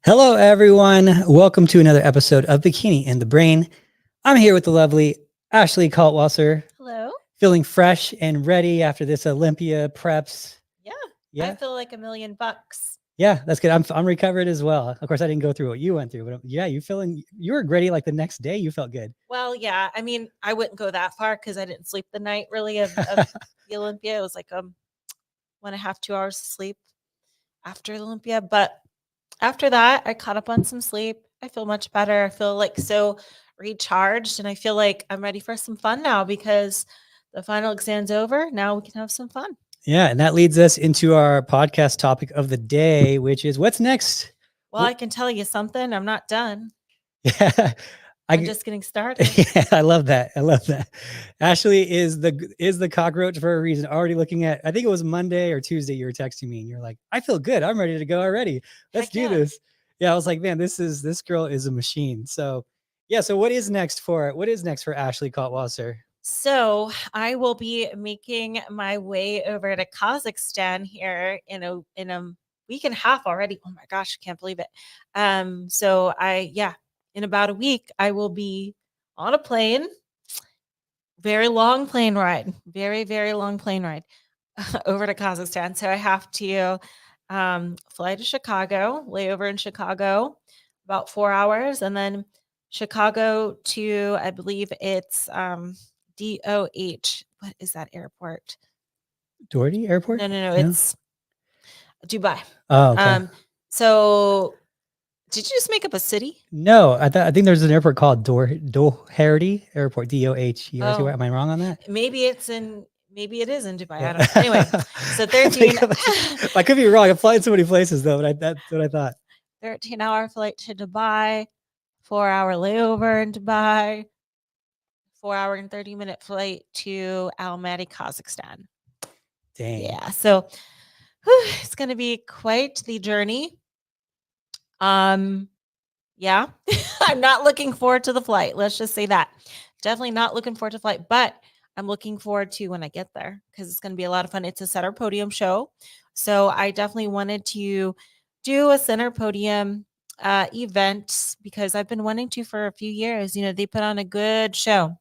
Hello, everyone. Welcome to another episode of Bikini in the Brain. I'm here with the lovely Ashley Kaltwasser, Hello. feeling fresh and ready after this Olympia preps. Yeah, I Yeah, feel like $1,000,000. yeah, that's good. I'm recovered as well. Of course, I didn't go through what you went through, but yeah, you were ready like the next day. You felt good. Well, yeah, I mean, I wouldn't go that far because I didn't sleep the night really of the Olympia. It was like 1.5, 2 hours of sleep after the Olympia. But after that, I caught up on some sleep. I feel much better. I feel like so recharged, and I feel like I'm ready for some fun now because the final exam's over. Now we can have some fun. Yeah, and that leads us into our podcast topic of the day, which is what's next. Well, I can tell you something. I'm not done. Yeah, I'm just getting started. Yeah, I love that. I love that. Ashley is the cockroach for a reason. Already looking at, I think it was Monday or Tuesday, you were texting me and you're like, I feel good. I'm ready to go already. Let's Heck do yeah. this. Yeah, I was like, man, this girl is a machine. So yeah, so what is next for Ashley Kaltwasser? So I will be making my way over to Kazakhstan here in a week and a half already. Oh my gosh, I can't believe it. So in about a week I will be on a plane. Very long plane ride. Very, very long plane ride over to Kazakhstan. So I have to fly to Chicago, lay over in Chicago about 4 hours, and then Chicago to, I believe it's DOH. What is that airport? Doherty Airport? No, it's Dubai. Oh, okay. So did you just make up a city? No, I think there's an airport called Doherty Airport, Doherty. Oh, Am I wrong on that? maybe it is in Dubai. Yeah. I don't know. Anyway, so 13 I could be wrong. I've flied so many places though, but that's what I thought. 13-hour flight to Dubai, 4-hour layover in Dubai, 4-hour and 30-minute flight to Almaty, Kazakhstan. Dang. Yeah, so it's going to be quite the journey. Yeah, I'm not looking forward to the flight. Let's just say that. Definitely not looking forward to flight, but I'm looking forward to when I get there because it's going to be a lot of fun. It's a center podium show. So I definitely wanted to do a center podium event because I've been wanting to for a few years. You know, they put on a good show.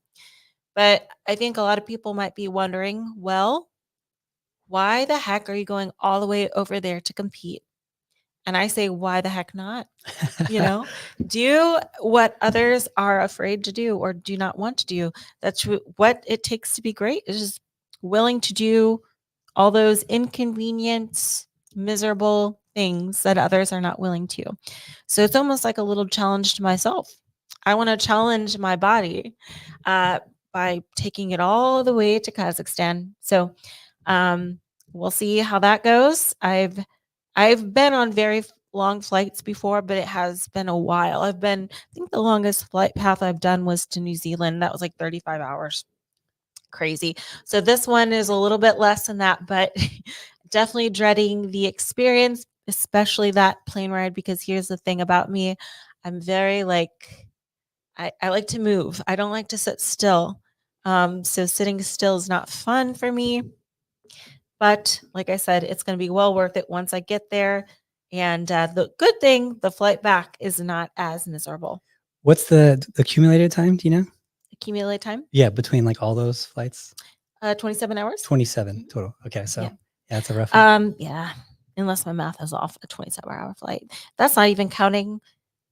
But I think a lot of people might be wondering, well, why the heck are you going all the way over there to compete? And I say, why the heck not? You know, do what others are afraid to do or do not want to do. That's what it takes to be great, is just willing to do all those inconvenient, miserable things that others are not willing to. So it's almost like a little challenge to myself. I want to challenge my body by taking it all the way to Kazakhstan. So we'll see how that goes. I've been on very long flights before, but it has been a while. I think the longest flight path I've done was to New Zealand. That was like 35 hours. Crazy. So this one is a little bit less than that, but definitely dreading the experience, especially that plane ride, because here's the thing about me. I'm very I like to move. I don't like to sit still. So sitting still is not fun for me. But like I said, it's going to be well worth it once I get there. And the good thing, the flight back is not as miserable. What's the accumulated time? Do you know? Accumulated time? Yeah, between like all those flights? 27 hours. 27 total. Okay, so yeah, it's a rough one. Yeah, unless my math is off, a 27-hour flight. That's not even counting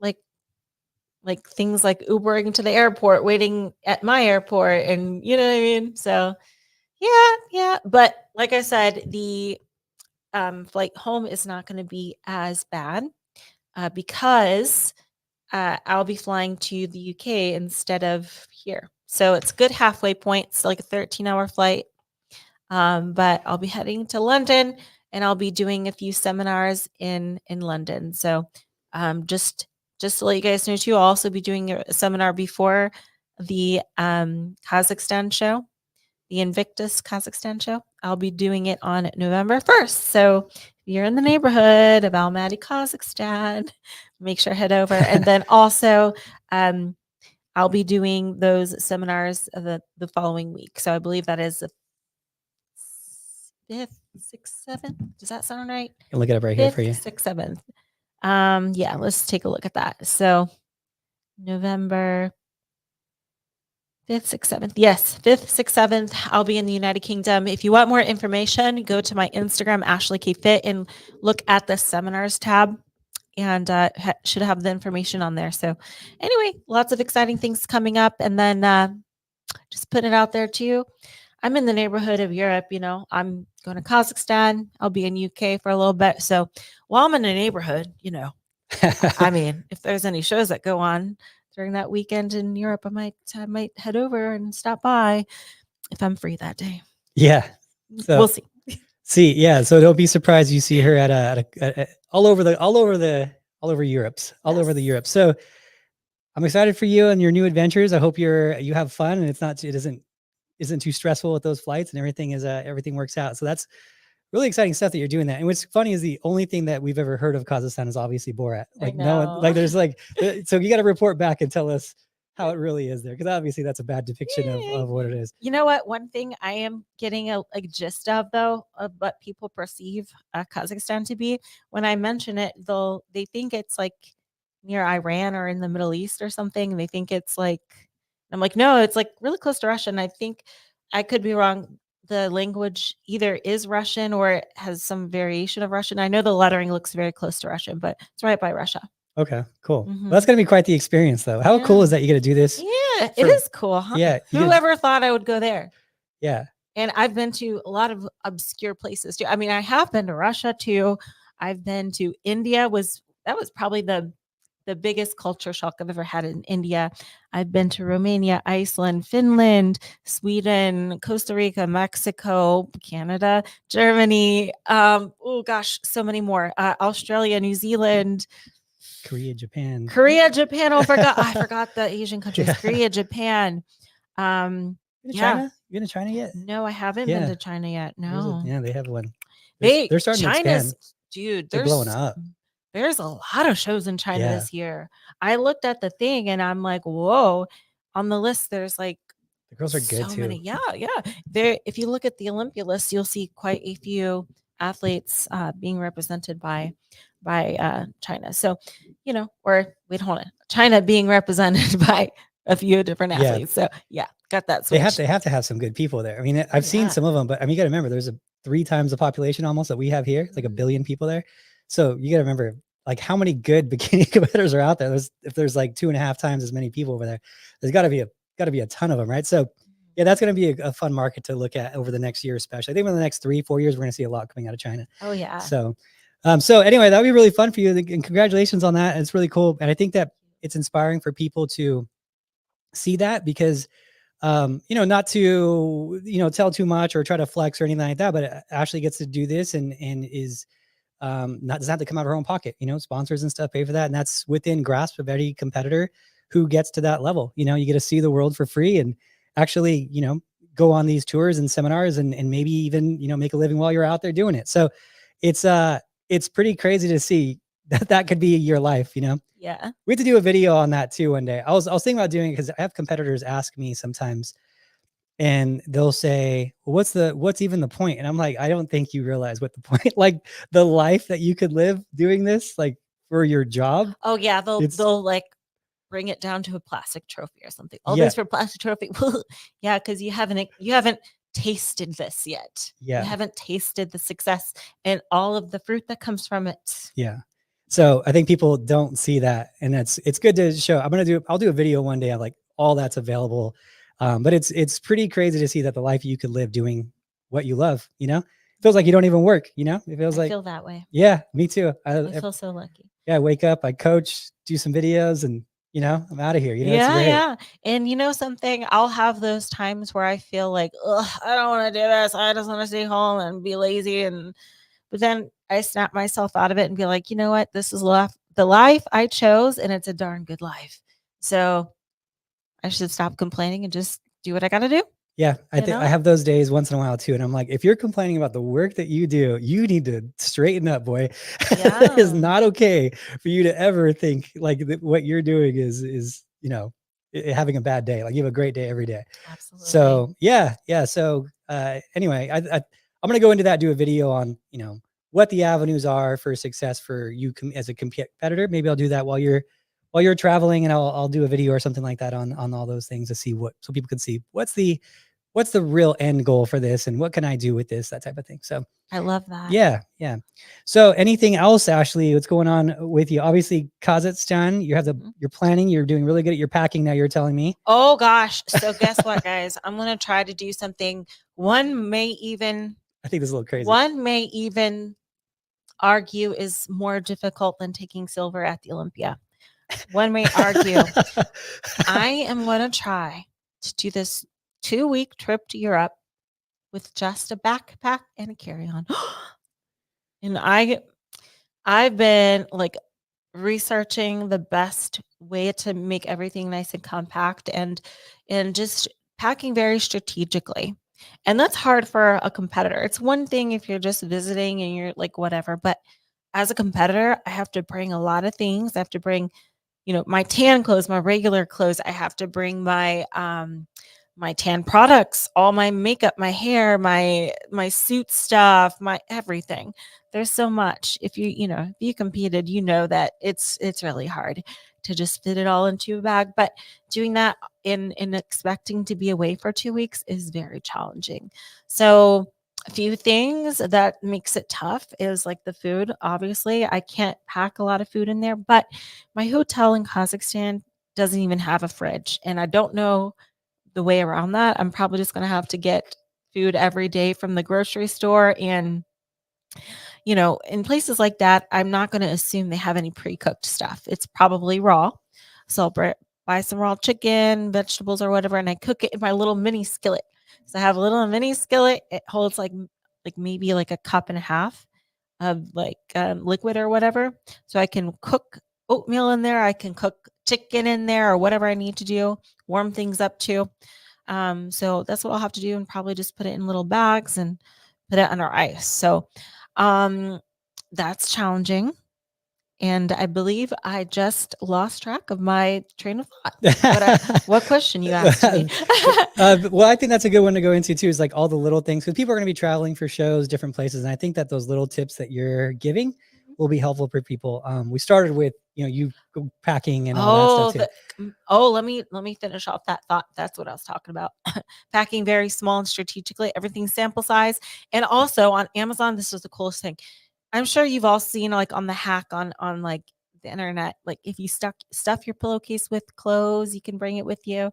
like things like Ubering to the airport, waiting at my airport, and you know what I mean? So yeah. But like I said, the flight home is not going to be as bad because I'll be flying to the UK instead of here. So it's good halfway point. It's like a 13-hour flight. But I'll be heading to London and I'll be doing a few seminars in London. So just to let you guys know too, I'll also be doing a seminar before the Kazakhstan show, the Invictus Kazakhstan show. I'll be doing it on November 1st. So if you're in the neighborhood of Almaty, Kazakhstan, make sure to head over. And then also I'll be doing those seminars the following week. So I believe that is the 5th, 6th, 7th. Does that sound right? I'll look it up right here for you. 6th, 7th. Yeah, let's take a look at that. So November 5th, 6th, 7th. Yes, 5th, 6th, 7th. I'll be in the United Kingdom. If you want more information, go to my Instagram, Ashley K Fit, and look at the seminars tab. And should have the information on there. So, anyway, lots of exciting things coming up. And then just put it out there too. I'm in the neighborhood of Europe. I'm going to Kazakhstan. I'll be in UK for a little bit. So, while I'm in the neighborhood, I mean, if there's any shows that go on during that weekend in Europe, I might head over and stop by if I'm free that day. Yeah. So we'll see. Yeah. So don't be surprised you see her at all over Europe's, all over the Europe. So I'm excited for you and your new adventures. I hope you have fun and it isn't too stressful with those flights and everything works out. So that's really exciting stuff that you're doing that. And what's funny is the only thing that we've ever heard of Kazakhstan is obviously Borat. Like no one, like there's like, so you got to report back and tell us how it really is there. Cause obviously that's a bad depiction of what it is. You know what? One thing I am getting a gist of though, of what people perceive Kazakhstan to be, when I mention it, they think it's like near Iran or in the Middle East or something. They think it's like, I'm like, no, it's like really close to Russia. And I think I could be wrong. The language either is Russian or it has some variation of Russian. I know the lettering looks very close to Russian, but it's right by Russia. Okay, cool. Well, that's going to be quite the experience though. How cool is that you get to do this? Yeah, it is cool. Huh? Yeah. Whoever thought I would go there? Yeah. And I've been to a lot of obscure places too. I mean, I have been to Russia too. I've been to India. That was probably the biggest culture shock I've ever had in India. I've been to Romania, Iceland, Finland, Sweden, Costa Rica, Mexico, Canada, Germany. Oh gosh, so many more. Australia, New Zealand, Korea, Japan. Oh, I forgot the Asian countries. Yeah. Korea, Japan. China? You been to China yet? No, I haven't been to China yet. No. They have one. They're starting to expand. Dude, they're blowing up. There's a lot of shows in China this year. I looked at the thing and I'm like, whoa. On the list, there's like the girls are good too. Many. Yeah. There, if you look at the Olympia list, you'll see quite a few athletes being represented by China. So, or wait, hold on. China being represented by a few different athletes. So got that switch. They have to have some good people there. I mean, I've seen some of them, but I mean, you got to remember there's 3 times the population almost that we have here, like 1 billion people there. So you got to remember like how many good bikini competitors are out there. If there's like 2.5 times as many people over there, there's got to be a ton of them, right? So yeah, that's going to be a fun market to look at over the next year, especially. I think in the next 3-4 years, we're going to see a lot coming out of China. Oh yeah. So anyway, that'd be really fun for you, and congratulations on that. It's really cool, and I think that it's inspiring for people to see that because, not to tell too much or try to flex or anything like that, but Ashley gets to do this and is doesn't have to come out of her own pocket. Sponsors and stuff pay for that, and that's within grasp of any competitor who gets to that level. You get to see the world for free and actually go on these tours and seminars and maybe even make a living while you're out there doing it. So it's pretty crazy to see that could be your life. Yeah, we have to do a video on that too one day. I was thinking about doing it because I have competitors ask me sometimes and they'll say, well, what's even the point? And I'm like, I don't think you realize what the point, like the life that you could live doing this, like for your job. Oh yeah. They'll like bring it down to a plastic trophy or something. All this for plastic trophy. Yeah. Cause you haven't tasted this yet. Yeah. You haven't tasted the success and all of the fruit that comes from it. Yeah. So I think people don't see that. And it's good to show. I'll do a video one day of like all that's available. But it's pretty crazy to see that the life you could live doing what you love, it feels like you don't even work, it feels like. I feel that way. Yeah, me too. I feel so lucky. Yeah. I wake up, I coach, do some videos and I'm out of here. Yeah. And something, I'll have those times where I feel like, I don't want to do this. I just want to stay home and be lazy. But then I snap myself out of it and be like, you know what? This is the life I chose, and it's a darn good life. So I should stop complaining and just do what I got to do. Yeah, I think I have those days once in a while too. And I'm like, if you're complaining about the work that you do, you need to straighten up, boy. Yeah. It is not okay for you to ever think like what you're doing is having a bad day. Like you have a great day every day. Absolutely. So yeah. So anyway, I'm gonna go into that, do a video on what the avenues are for success for you as a competitor. Maybe I'll do that while you're traveling, and I'll do a video or something like that on all those things to see so people can see what's the real end goal for this and what can I do with this, that type of thing. So I love that. yeah. So anything else, Ashley, what's going on with you? Obviously Kazakhstan, you're planning, you're doing really good at your packing now, you're telling me. Oh gosh. So guess what, guys? I'm going to try to do something. I think this is a little crazy. One may even argue is more difficult than taking silver at the Olympia. One may argue. I am going to try to do this 2-week trip to Europe with just a backpack and a carry-on. And I've been like researching the best way to make everything nice and compact and just packing very strategically. And that's hard for a competitor. It's one thing if you're just visiting and you're like whatever, but as a competitor, I have to bring a lot of things. I have to bring, my tan clothes, my regular clothes. I have to bring my tan products, all my makeup, my hair, my suit stuff, my everything. There's so much. If you competed, that it's really hard to just fit it all into a bag. But doing that in expecting to be away for 2 weeks is very challenging. So a few things that makes it tough is like the food. Obviously, I can't pack a lot of food in there, but my hotel in Kazakhstan doesn't even have a fridge, and I don't know the way around that. I'm probably just going to have to get food every day from the grocery store. And, in places like that, I'm not going to assume they have any pre-cooked stuff. It's probably raw. So I'll buy some raw chicken, vegetables or whatever, and I cook it in my little mini skillet. So I have a little mini skillet. It holds like maybe like a cup and a half of liquid or whatever. So I can cook oatmeal in there. I can cook chicken in there or whatever I need to do, warm things up too. So that's what I'll have to do, and probably just put it in little bags and put it under ice. So that's challenging. And I believe I just lost track of my train of thought. What question you asked me? Well, I think that's a good one to go into too, is like all the little things, because people are going to be traveling for shows, different places. And I think that those little tips that you're giving will be helpful for people. We started with, you go packing and all that stuff too. Let me finish off that thought. That's what I was talking about. Packing very small and strategically, everything sample size. And also on Amazon, this is the coolest thing. I'm sure you've all seen like on the hack on like the internet, like if you stuff your pillowcase with clothes, you can bring it with you.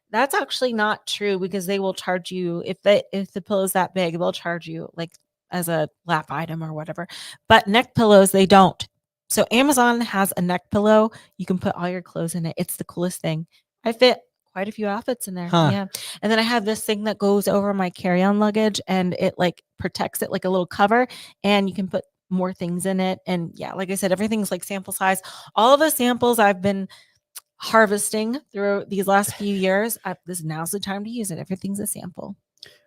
That's actually not true, because they will charge you if the pillow's that big, they'll charge you like as a lap item or whatever. But neck pillows, they don't. So Amazon has a neck pillow. You can put all your clothes in it. It's the coolest thing. I fit quite a few outfits in there. Huh. Yeah. And then I have this thing that goes over my carry-on luggage, and it like protects it like a little cover, and you can put more things in it. And yeah, like I said, everything's like sample size. All of the samples I've been harvesting through these last few years, now's the time to use it. Everything's a sample.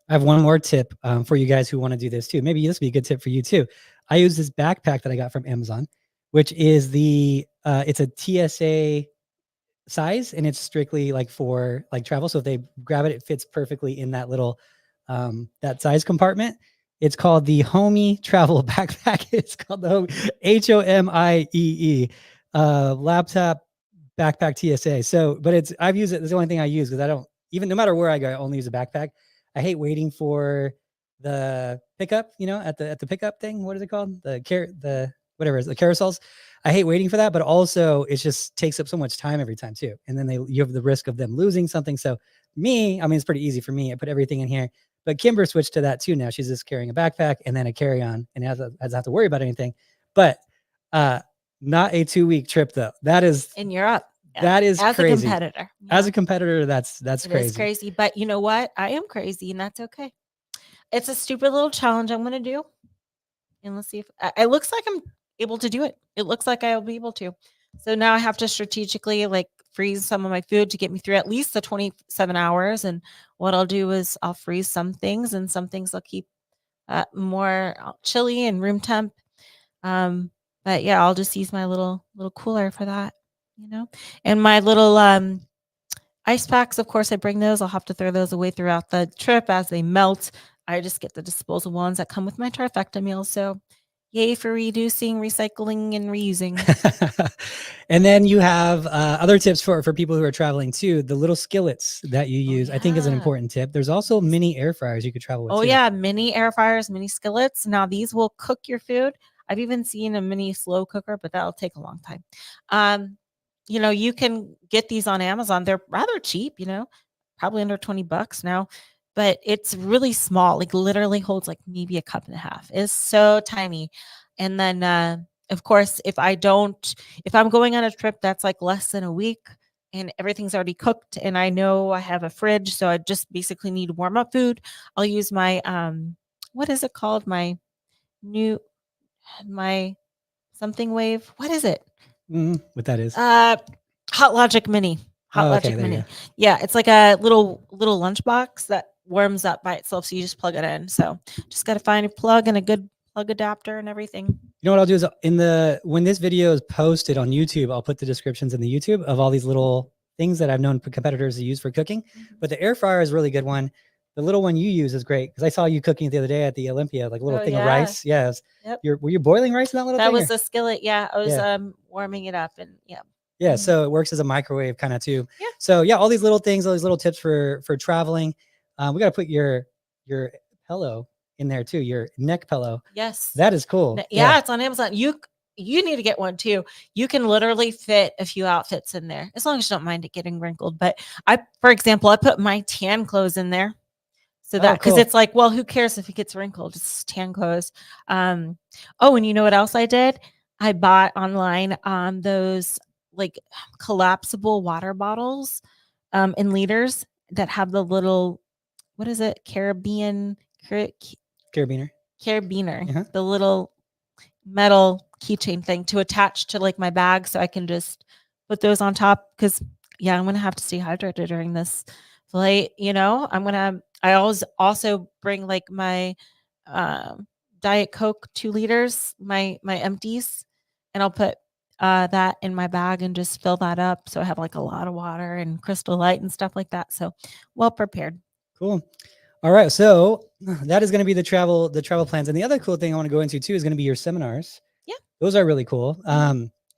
I have one more tip for you guys who want to do this too. Maybe this would be a good tip for you too. I use this backpack that I got from Amazon, which is it's a TSA size, and it's strictly like for like travel. So if they grab it, it fits perfectly in that little that size compartment. It's called the Homie Travel Backpack. It's called the HOMIEE laptop backpack TSA. So, but I've used it. It's the only thing I use, because I don't, even no matter where I go, I only use a backpack. I hate waiting for the pickup, at the pickup thing. What is it called? The whatever it is, the carousels. I hate waiting for that, but also it just takes up so much time every time too. And then you have the risk of them losing something. So it's pretty easy for me. I put everything in here, but Kimber switched to that too. Now she's just carrying a backpack and then a carry-on, and doesn't have to worry about anything. But not a 2-week trip though. That is in Europe. Yeah. That is as crazy. A competitor. Yeah. As a competitor, that's it crazy. It's crazy, but you know what? I am crazy, and that's okay. It's a stupid little challenge I'm going to do, and let's see if it looks like I'm able to do it. It looks like I'll be able to. So now I have to strategically like freeze some of my food to get me through at least the 27 hours. And what I'll do is I'll freeze some things, and some things I'll keep more chilly and room temp. But yeah, I'll just use my little cooler for that, and my little ice packs. Of course, I bring those. I'll have to throw those away throughout the trip as they melt. I just get the disposable ones that come with my trifecta meal. So Yay for reducing, recycling, and reusing. And then you have other tips for people who are traveling too. The little skillets that you use, I think, is an yeah. important tip. There's also mini air fryers you could travel with. Oh too. yeah, mini air fryers, mini skillets. Now these will cook your food. I've even seen a mini slow cooker, but that'll take a long time. You know, you can get these on Amazon. They're rather cheap, you know, probably under $20 now, but it's really small. Like literally holds like maybe a cup and a half. It's so tiny. And then of course, if I'm going on a trip that's like less than a week and everything's already cooked and I know I have a fridge, so I just basically need warm up food, I'll use my what is it called? New my something wave. What is it? What that is? Hot Logic Mini. Hot Oh, okay, Logic there you Mini. go. Yeah, it's like a little lunchbox that warms up by itself, so you just plug it in. So just got to find a plug and a good plug adapter and everything. You know what I'll do is when this video is posted on YouTube, I'll put the descriptions in the YouTube of all these little things that I've known competitors to use for cooking. But the air fryer is a really good one. The little one you use is great because I saw you cooking it the other day at the Olympia, like a little thing of rice. Yeah. Yep. Were you boiling rice in that little That thing? was a skillet. Yeah. I was warming it up and yeah. Yeah. So it works as a microwave kind of too. Yeah. So yeah, all these little things, all these little tips for traveling. We got to put your pillow in there too, your neck pillow. Yes. That is cool. Yeah, it's on Amazon. You need to get one too. You can literally fit a few outfits in there as long as you don't mind it getting wrinkled. But for example, I put my tan clothes in there. So that because it's like, well, who cares if it gets wrinkled? It's tan clothes. Oh, and you know what else I did? I bought online those like collapsible water bottles in liters that have the little, what is it? Carabiner, the little metal keychain thing to attach to like my bag so I can just put those on top because I'm gonna have to stay hydrated during this flight. You know, I always also bring like my Diet Coke 2 liters, my empties, and I'll put that in my bag and just fill that up so I have like a lot of water and Crystal Light and stuff like that. So well prepared. Cool. All right, so that is going to be the travel plans, and the other cool thing I want to go into too is going to be your seminars. Yeah, those are really cool.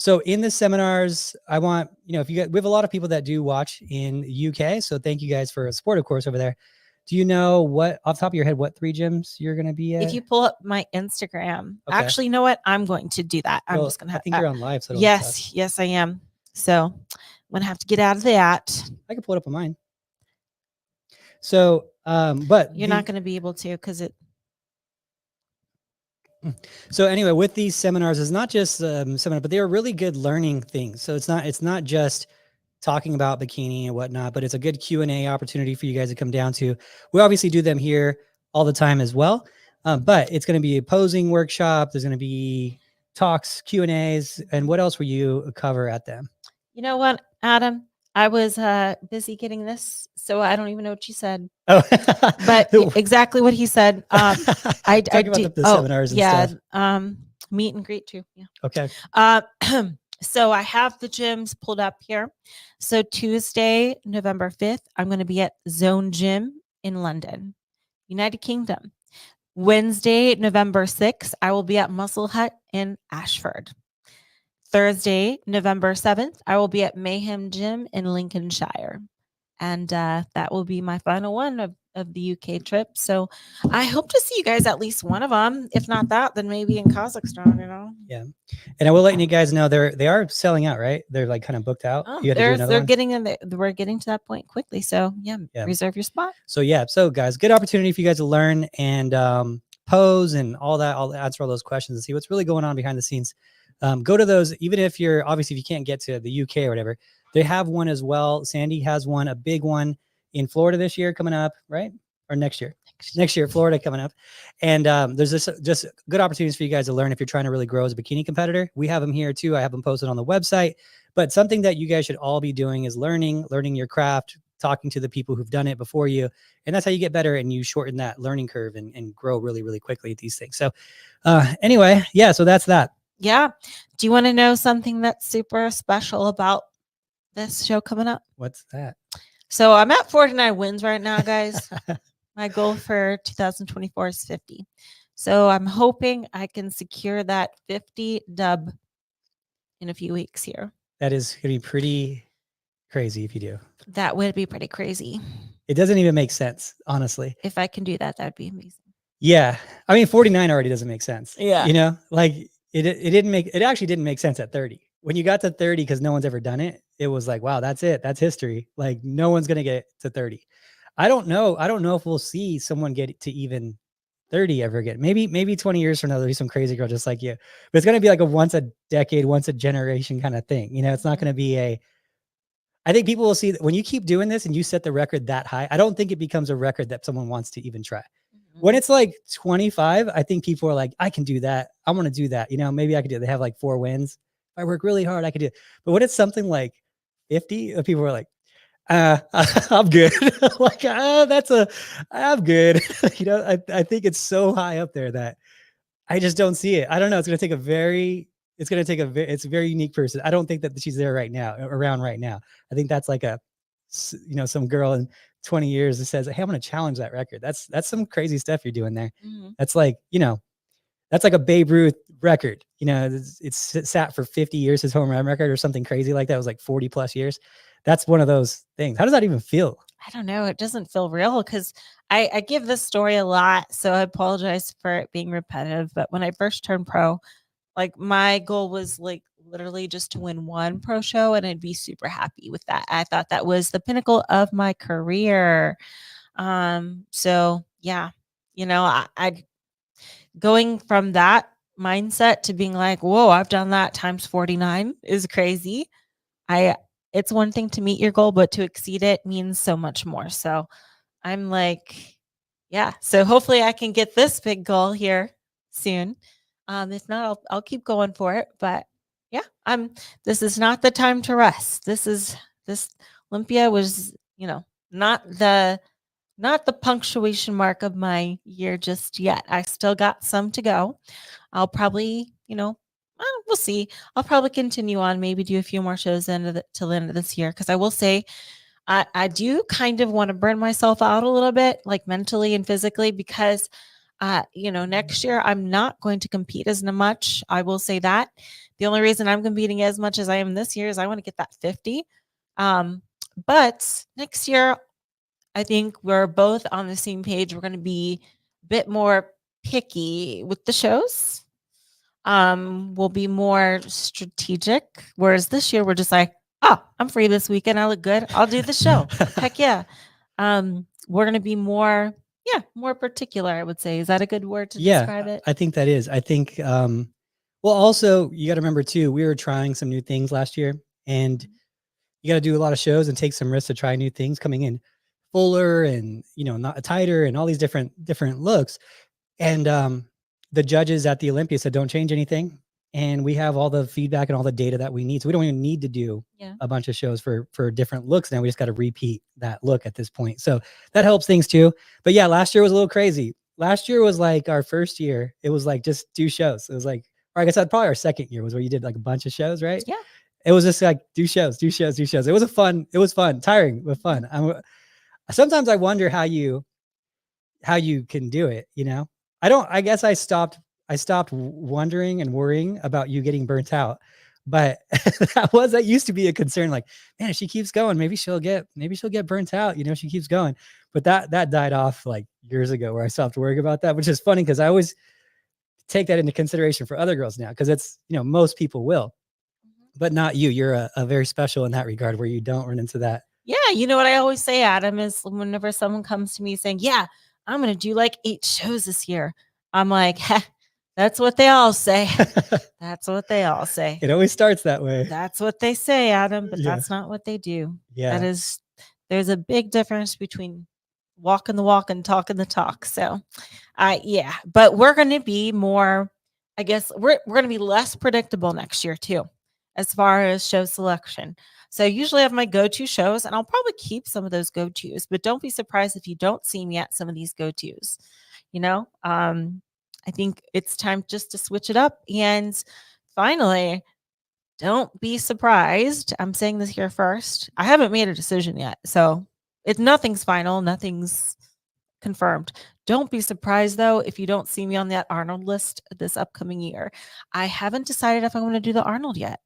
So in the seminars, I want we have a lot of people that do watch in the UK, so thank you guys for support, of course, over there. Do you know what off the top of your head what 3 gyms you're going to be at? If you pull up my Instagram, actually, you know what? I'm going to do that. I'm just going to. I think you're on live. So yes, I am. So I'm going to have to get out of that. I can pull it up on mine. So, but you're not going to be able to because it. So anyway, with these seminars, it's not just seminar, but they are really good learning things. So it's not just talking about bikini and whatnot, but it's a good Q&A opportunity for you guys to come down to. We obviously do them here all the time as well, but it's going to be a posing workshop. There's going to be talks, Q&As, and what else will you cover at them? You know what, Adam? I was busy getting this, so I don't even know what you said. Oh, but exactly what he said. I about the seminars and stuff. Meet and greet too. Yeah. Okay. So I have the gyms pulled up here. So Tuesday, November 5th, I'm going to be at Zone Gym in London, United Kingdom. Wednesday, November 6th, I will be at Muscle Hut in Ashford. Thursday, November 7th, I will be at Mayhem Gym in Lincolnshire. And that will be my final one of the UK trip. So I hope to see you guys at least one of them. If not that, then maybe in Kazakhstan, you know? Yeah. And I will let you guys know they are selling out, right? They're like kind of booked out. Oh, we're getting to that point quickly. So yeah, reserve your spot. So yeah. So guys, good opportunity for you guys to learn and pose and all that, answer all those questions and see what's really going on behind the scenes. Go to those, even if if you can't get to the UK or whatever, they have one as well. Sandy has one, a big one in Florida this year coming up, right? Or next year, Florida coming up. And there's just good opportunities for you guys to learn if you're trying to really grow as a bikini competitor. We have them here too. I have them posted on the website, but something that you guys should all be doing is learning your craft, talking to the people who've done it before you. And that's how you get better and you shorten that learning curve and grow really, really quickly at these things. So anyway, yeah, so that's that. Yeah. Do you want to know something that's super special about this show coming up? What's that? So I'm at 49 wins right now, guys. My goal for 2024 is 50. So I'm hoping I can secure that 50 dub in a few weeks here. That is going to be pretty crazy if you do. That would be pretty crazy. It doesn't even make sense, honestly. If I can do that, that'd be amazing. Yeah. I mean, 49 already doesn't make sense. Yeah. You know, like it actually didn't make sense at 30. When you got to 30, because no one's ever done it, it was like, wow, that's it. That's history. Like no one's going to get to 30. I don't know. I don't know if we'll see someone get to even 30 ever again. Maybe 20 years from now, there'll be some crazy girl just like you. But it's going to be like a once a decade, once a generation kind of thing. You know, it's not going to be I think people will see that when you keep doing this and you set the record that high, I don't think it becomes a record that someone wants to even try. When it's like 25, I think people are like, I can do that. I want to do that. You know, maybe I could do it. They have like 4 wins. If I work really hard, I could do it. But when it's something like 50, people are like, I'm good. Like, I'm good. You know, I think it's so high up there that I just don't see it. I don't know. It's a very unique person. I don't think that she's there right now, around right now. I think that's like some girl in 20 years that says, hey, I'm going to challenge that record. That's some crazy stuff you're doing there. Mm-hmm. That's like, that's like a Babe Ruth record. You know, it's sat for 50 years, his home run record or something crazy like that. It was like 40 plus years. That's one of those things. How does that even feel? I don't know. It doesn't feel real because I give this story a lot. So I apologize for it being repetitive. But when I first turned pro, like my goal was like literally just to win one pro show and I'd be super happy with that. I thought that was the pinnacle of my career. So yeah, I going from that mindset to being like, whoa, I've done that times 49 is crazy. It's one thing to meet your goal, but to exceed it means so much more. So I'm like, yeah. So hopefully I can get this big goal here soon. If not, I'll keep going for it. But yeah, this is not the time to rest. This Olympia was, not the punctuation mark of my year just yet. I still got some to go. I'll probably, we'll see. I'll probably continue on, maybe do a few more shows till the end of this year. Because I will say, I do kind of want to burn myself out a little bit, like mentally and physically, because, next year I'm not going to compete as much. I will say that. The only reason I'm competing as much as I am this year is I want to get that 50. But next year, I think we're both on the same page. We're going to be a bit more picky with the shows. We'll be more strategic. Whereas this year we're just like, oh, I'm free this weekend. I look good. I'll do the show. Heck yeah. We're going to be more particular, I would say. Is that a good word to describe it? I think that is. I think, well, also you got to remember too, we were trying some new things last year and you got to do a lot of shows and take some risks to try new things coming in fuller and, not tighter and all these different looks. And, the judges at the Olympia said, don't change anything. And we have all the feedback and all the data that we need. So we don't even need to do a bunch of shows for different looks. Now we just got to repeat that look at this point. So that helps things too. But yeah, last year was a little crazy. Last year was like our first year. It was like, just do shows. It was like, or I guess that's probably our second year was where you did like a bunch of shows, right? Yeah. It was just like, do shows. It was fun, tiring, but fun. Sometimes I wonder how you can do it. I guess I stopped wondering and worrying about you getting burnt out, but that used to be a concern. Like, man, if she keeps going, maybe she'll get burnt out. She keeps going, but that died off like years ago where I stopped worrying about that, which is funny. Cause I always take that into consideration for other girls now. Cause it's, most people will, but not you. You're a very special in that regard where you don't run into that. Yeah. You know what I always say, Adam, is whenever someone comes to me saying, yeah, I'm going to do like 8 shows this year. I'm like, that's what they all say. That's what they all say. It always starts that way. That's what they say, Adam, but that's not what they do. Yeah. There's a big difference between walking the walk and talking the talk. So, but we're going to be more, I guess we're going to be less predictable next year too, as far as show selection. So I usually have my go-to shows and I'll probably keep some of those go-tos, but don't be surprised if you don't see me at some of these go-tos. I think it's time just to switch it up. And finally, don't be surprised. I'm saying this here first. I haven't made a decision yet. So nothing's final. Nothing's confirmed. Don't be surprised though if you don't see me on that Arnold list this upcoming year. I haven't decided if I'm going to do the Arnold yet.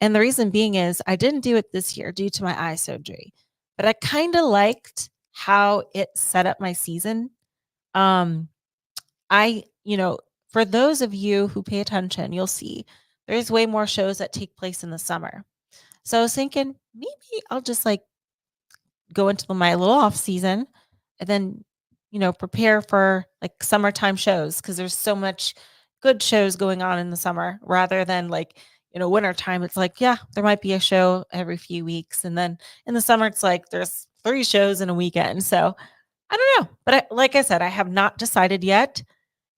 And the reason being is I didn't do it this year due to my eye surgery, but I kind of liked how it set up my season. Um, for those of you who pay attention, you'll see there's way more shows that take place in the summer. So I was thinking maybe I'll just like go into my little off season and then, prepare for like summertime shows because there's so much good shows going on in the summer rather than like, wintertime. It's like, yeah, there might be a show every few weeks. And then in the summer, it's like there's 3 shows in a weekend. So I don't know. But like I said, I have not decided yet.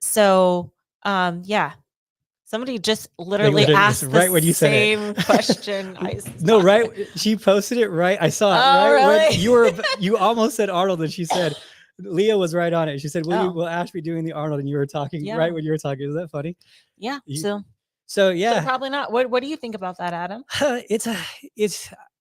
So, yeah, somebody just literally asked right when you said same it. question. No, right. She posted it right. I saw it Oh, right really? when you almost said Arnold, and she said Leah was right on it. She said, "Will Ash be doing the Arnold?" And you were talking right when you were talking. Is that funny? Yeah. So yeah, probably not. What do you think about that, Adam?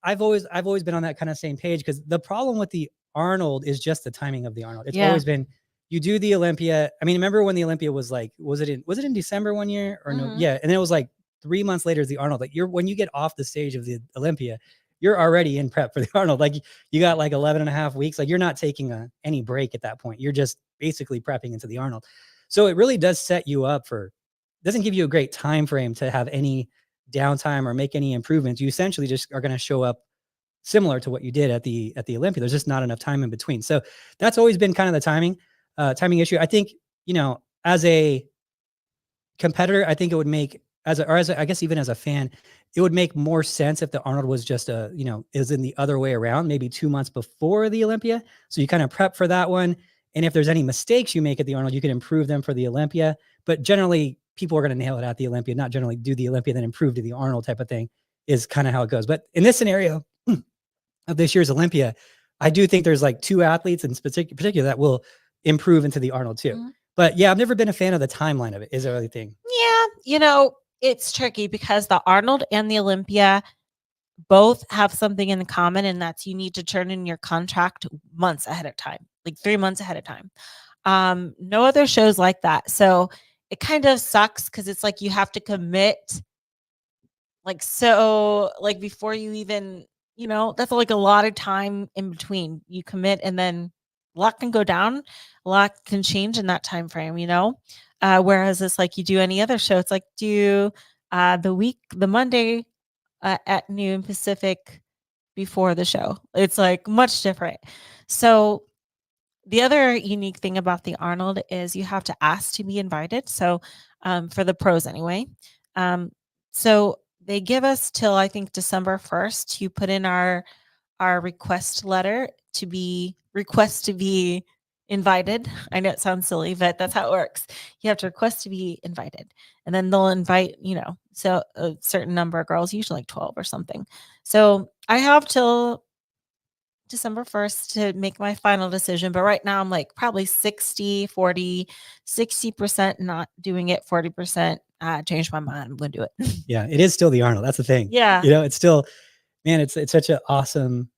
I've always been on that kind of same page because the problem with the Arnold is just the timing of the Arnold. It's always been you do the Olympia. I mean, remember when the Olympia was like, was it in December one year or no? Yeah. And then it was like 3 months later is the Arnold. Like when you get off the stage of the Olympia, you're already in prep for the Arnold. Like you got like 11 and a half weeks. Like you're not taking any break at that point. You're just basically prepping into the Arnold. So it really does set you up doesn't give you a great time frame to have any downtime or make any improvements. You essentially just are going to show up similar to what you did at the Olympia. There's just not enough time in between. So that's always been kind of the timing issue. I think, as a competitor, I think it would make I guess even as a fan, it would make more sense if the Arnold was just is in the other way around, maybe 2 months before the Olympia. So you kind of prep for that one. And if there's any mistakes you make at the Arnold, you can improve them for the Olympia. But generally, people are going to nail it at the Olympia, not generally do the Olympia, then improve to the Arnold type of thing is kind of how it goes. But in this scenario of this year's Olympia, I do think there's like 2 athletes in particular that will improve into the Arnold too. Mm-hmm. But yeah, I've never been a fan of the timeline of it. Is there anything? Yeah, it's tricky because the Arnold and the Olympia both have something in common, and that's you need to turn in your contract months ahead of time, like 3 months ahead of time. No other shows like that. So it kind of sucks because it's like you have to commit like before you even, that's like a lot of time in between. You commit and then a lot can go down, a lot can change in that time frame, whereas it's like you do any other show, it's like do the Monday at noon Pacific before the show. It's like much different. So the other unique thing about the Arnold is you have to ask to be invited. So for the pros anyway. So they give us till I think December 1st to put in our request letter to be invited. I know it sounds silly, but that's how it works. You have to request to be invited, and then they'll invite, so a certain number of girls, usually like 12 or something. So I have till December 1st to make my final decision. But right now I'm like probably 60, 40, 60% not doing it, 40% change my mind. I'm going to do it. Yeah, it is still the Arnold. That's the thing. Yeah. It's still, man, it's such an awesome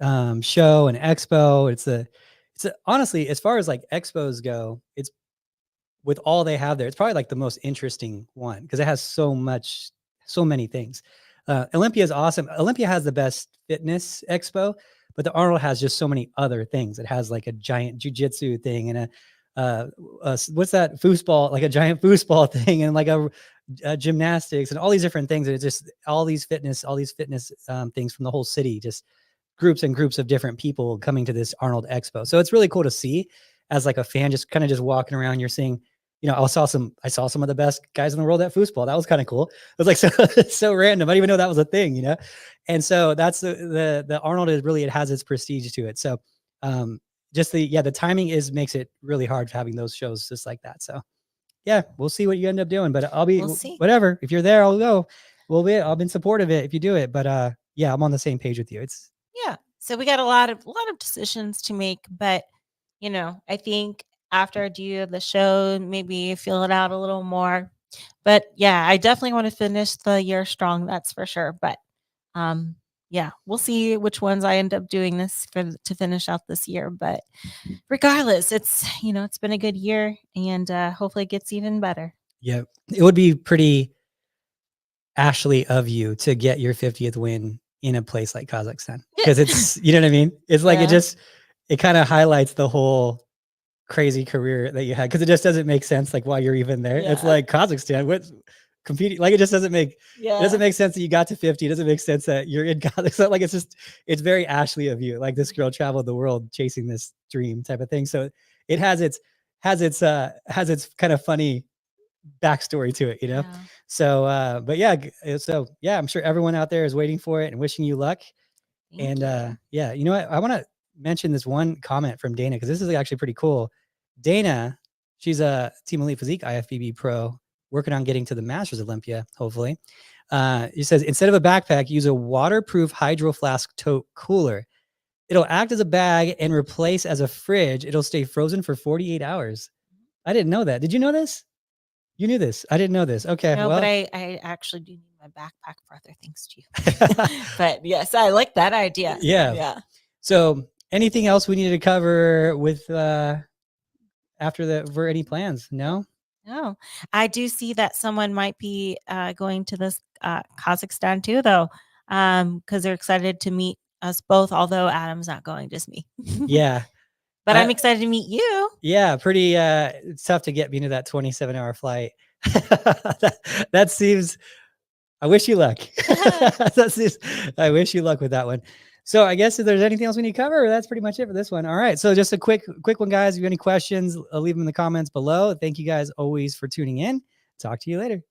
show and expo. It's honestly, as far as like expos go, it's with all they have there, it's probably like the most interesting one because it has so many things. Olympia is awesome. Olympia has the best fitness expo, but the Arnold has just so many other things. It has like a giant jujitsu thing and what's that foosball, like a giant foosball thing, and like a gymnastics and all these different things. And it's just all these fitness things from the whole city, just groups and groups of different people coming to this Arnold Expo. So it's really cool to see as like a fan, just kind of just walking around. You're seeing, I saw some of the best guys in the world at foosball. That was kind of cool. It was like so random. I didn't even know that was a thing, And so that's the Arnold is really, it has its prestige to it. So just the timing makes it really hard having those shows just like that. So yeah, we'll see what you end up doing, but we'll see. Whatever. If you're there, I'll go. I'll be in support of it if you do it. But yeah, I'm on the same page with you. Yeah. So we got a lot of decisions to make, but I think after I do the show, maybe feel it out a little more. But yeah, I definitely want to finish the year strong. That's for sure. But yeah, we'll see which ones I end up doing this to finish out this year. But regardless, it's it's been a good year, and hopefully it gets even better. Yeah, it would be pretty Ashley of you to get your 50th win in a place like Kazakhstan, because it's you know what I mean. It's like Yeah. it kind of highlights the whole crazy career that you had, because it just doesn't make sense like why you're even there. It's Yeah. like Kazakhstan, what's competing, like it just doesn't make it doesn't make sense that you got to 50. It doesn't make sense that you're in Kazakhstan. Like it's very Ashley of you. Like this girl traveled the world chasing this dream type of thing. So it has its kind of funny backstory to it, Yeah. So but yeah, so yeah, I'm sure everyone out there is waiting for it and wishing you luck. Thank you. Yeah, you know what? I want to mention this one comment from Dana, because this is actually pretty cool. Dana, she's a Team Elite Physique IFBB pro working on getting to the Masters Olympia, hopefully. He says, instead of a backpack, use a waterproof hydro flask tote cooler. It'll act as a bag and replace as a fridge. It'll stay frozen for 48 hours. I didn't know that. Did you know this? You knew this. I didn't know this. Okay. No, well, but I actually do need my backpack for other things too. But yes, I like that idea. Yeah. Yeah. So anything else we needed to cover with after for any plans? No? No, I do see that someone might be going to this Kazakhstan too, though, because they're excited to meet us both. Although Adam's not going, just me. Yeah. But I'm excited to meet you. Yeah, pretty it's tough to get me to that 27-hour flight. that seems, I wish you luck. I wish you luck with that one. So I guess if there's anything else we need to cover, that's pretty much it for this one. All right. So just a quick one, guys. If you have any questions, leave them in the comments below. Thank you guys always for tuning in. Talk to you later.